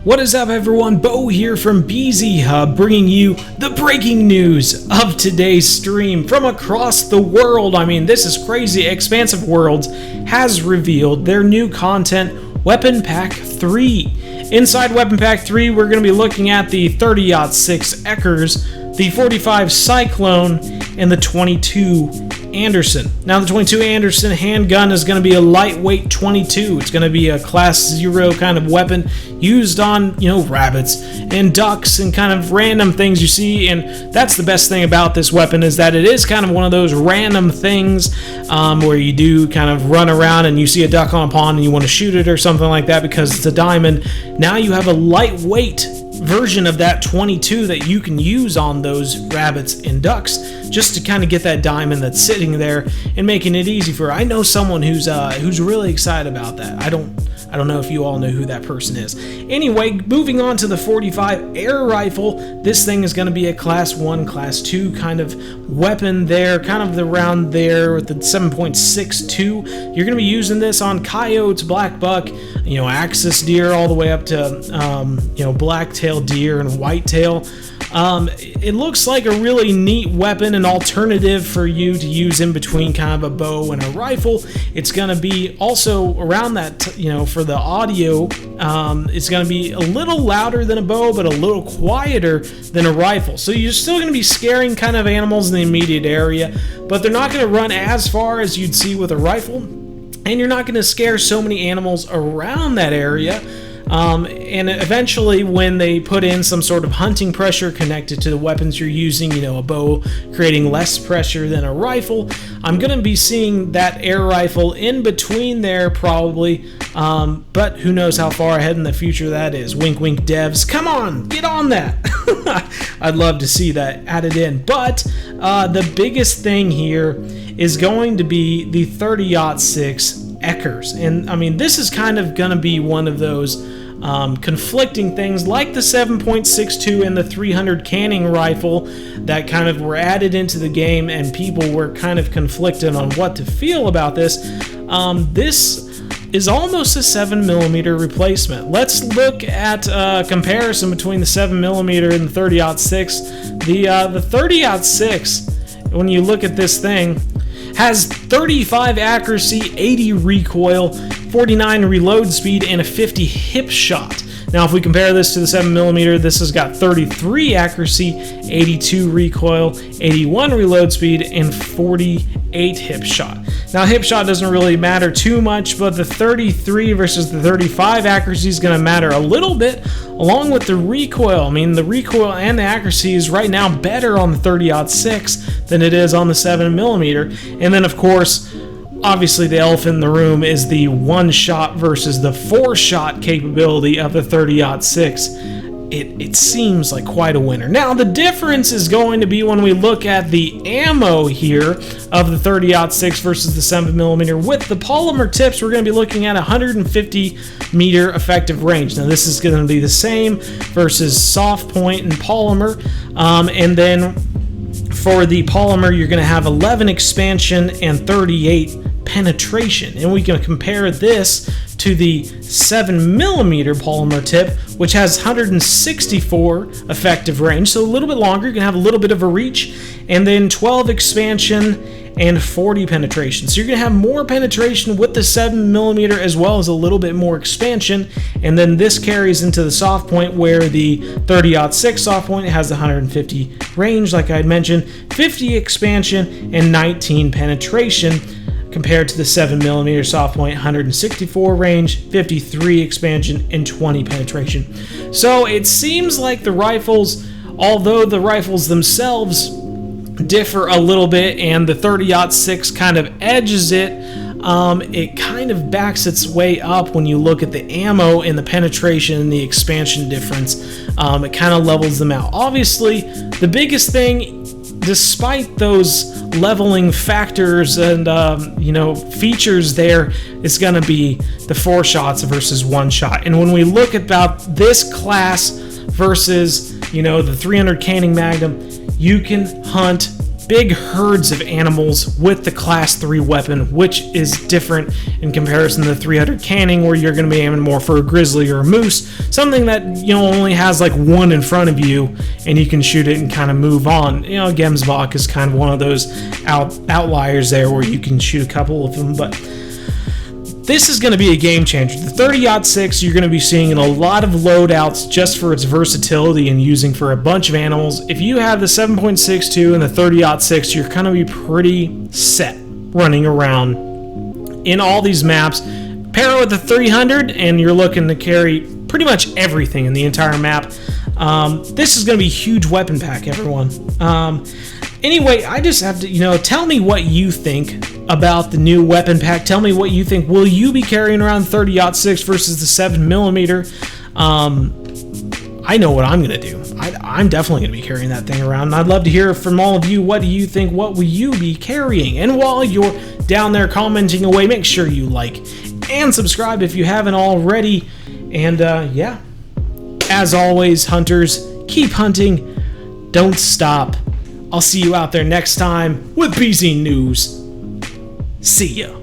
What is up, everyone? Bo here from BZ Hub, bringing you the breaking news of today's stream from across the world. I mean, this is crazy. Expansive Worlds has revealed their new content, Weapon Pack 3. Inside Weapon Pack 3, we're going to be looking at the 30-06 ECKERS, the 45 CYCLONE, and the 22 ANDERSSON. Now, the 22 ANDERSSON handgun is going to be a lightweight 22. It's going to be a class 0 kind of weapon used on, rabbits and ducks and kind of random things you see. And that's the best thing about this weapon, is that it is kind of one of those random things where you do kind of run around and you see a duck on a pond and you want to shoot it or something like that because it's a diamond. Now you have a lightweight version of that 22 that you can use on those rabbits and ducks, just to kind of get that diamond that's sitting there and making it easy for her. I know someone who's really excited about that. I don't know if you all know who that person is. Anyway, moving on to the 45 air rifle. This thing is going to be a class 1, class 2 kind of weapon there, kind of around there with the 7.62. You're going to be using this on coyotes, black buck, ASUS deer, all the way up to black-tail deer and whitetail. It looks like a really neat weapon, an alternative for you to use in between kind of a bow and a rifle. It's going to be also around that, for the audio, it's going to be a little louder than a bow, but a little quieter than a rifle. So you're still going to be scaring kind of animals in the immediate area, but they're not going to run as far as you'd see with a rifle, and you're not going to scare so many animals around that area. And eventually, when they put in some sort of hunting pressure connected to the weapons you're using, a bow creating less pressure than a rifle, I'm going to be seeing that air rifle in between there probably, but who knows how far ahead in the future that is. Wink, wink, devs. Come on, get on that. I'd love to see that added in. But the biggest thing here is going to be the 30-06 ECKERS. And I mean, this is kind of going to be one of those conflicting things, like the 7.62 and the 300 canning rifle that kind of were added into the game, and people were kind of conflicted on what to feel about this. This is almost a 7mm replacement. Let's look at a comparison between the 7mm and the 30-06. The 30-06, when you look at this thing, has 35 accuracy, 80 recoil, 49 reload speed, and a 50 hip shot. Now, if we compare this to the 7mm, this has got 33 accuracy, 82 recoil, 81 reload speed, and 48 hip shot. Now, hip shot doesn't really matter too much, but the 33 versus the 35 accuracy is going to matter a little bit, along with the recoil. I mean, the recoil and the accuracy is right now better on the 30-06 than it is on the 7mm. And then, of course, obviously the elephant in the room is the 1-shot versus the 4-shot capability of the 30-06. It seems like quite a winner. Now, the difference is going to be when we look at the ammo here of the 30-06 versus the 7mm. With the polymer tips, we're going to be looking at 150 meter effective range. Now, this is going to be the same versus soft point and polymer. And then for the polymer, you're going to have 11 expansion and 38 penetration. And we can compare this to the 7mm polymer tip, which has 164 effective range, so a little bit longer. You can have a little bit of a reach, and then 12 expansion and 40 penetration. So you're going to have more penetration with the 7mm as well as a little bit more expansion. And then this carries into the soft point, where the 30-06 soft point has 150 range, like I had mentioned, 50 expansion and 19 penetration, compared to the 7mm soft point, 164 range, 53 expansion, and 20 penetration. So it seems like the rifles, although the rifles themselves differ a little bit, and the 30-06 kind of edges it, it kind of backs its way up when you look at the ammo and the penetration and the expansion difference. It kind of levels them out. Obviously, the biggest thing, despite those leveling factors and features there, is going to be the 4 shots versus 1 shot. And when we look about this class versus the 300 canning Magnum, you can hunt big herds of animals with the class 3 weapon, which is different in comparison to the 300 canning, where you're going to be aiming more for a grizzly or a moose, something that, you know, only has like one in front of you and you can shoot it and kind of move on. You know, Gemsbach is kind of one of those outliers there where you can shoot a couple of them, but this is going to be a game changer. The 30-06 you're going to be seeing in a lot of loadouts just for its versatility and using for a bunch of animals. If you have the 7.62 and the 30-06, you're going to be pretty set running around in all these maps. Pair it with the 300 and you're looking to carry pretty much everything in the entire map. This is going to be a huge weapon pack, everyone. Anyway, I just have to, you know, tell me what you think about the new weapon pack. Tell me what you think. Will you be carrying around 30-06 versus the 7mm? I know what I'm going to do. I'm definitely going to be carrying that thing around, and I'd love to hear from all of you. What do you think? What will you be carrying? And while you're down there commenting away, make sure you like and subscribe if you haven't already. And yeah, as always, hunters, keep hunting. Don't stop. I'll see you out there next time with BZNews. See ya.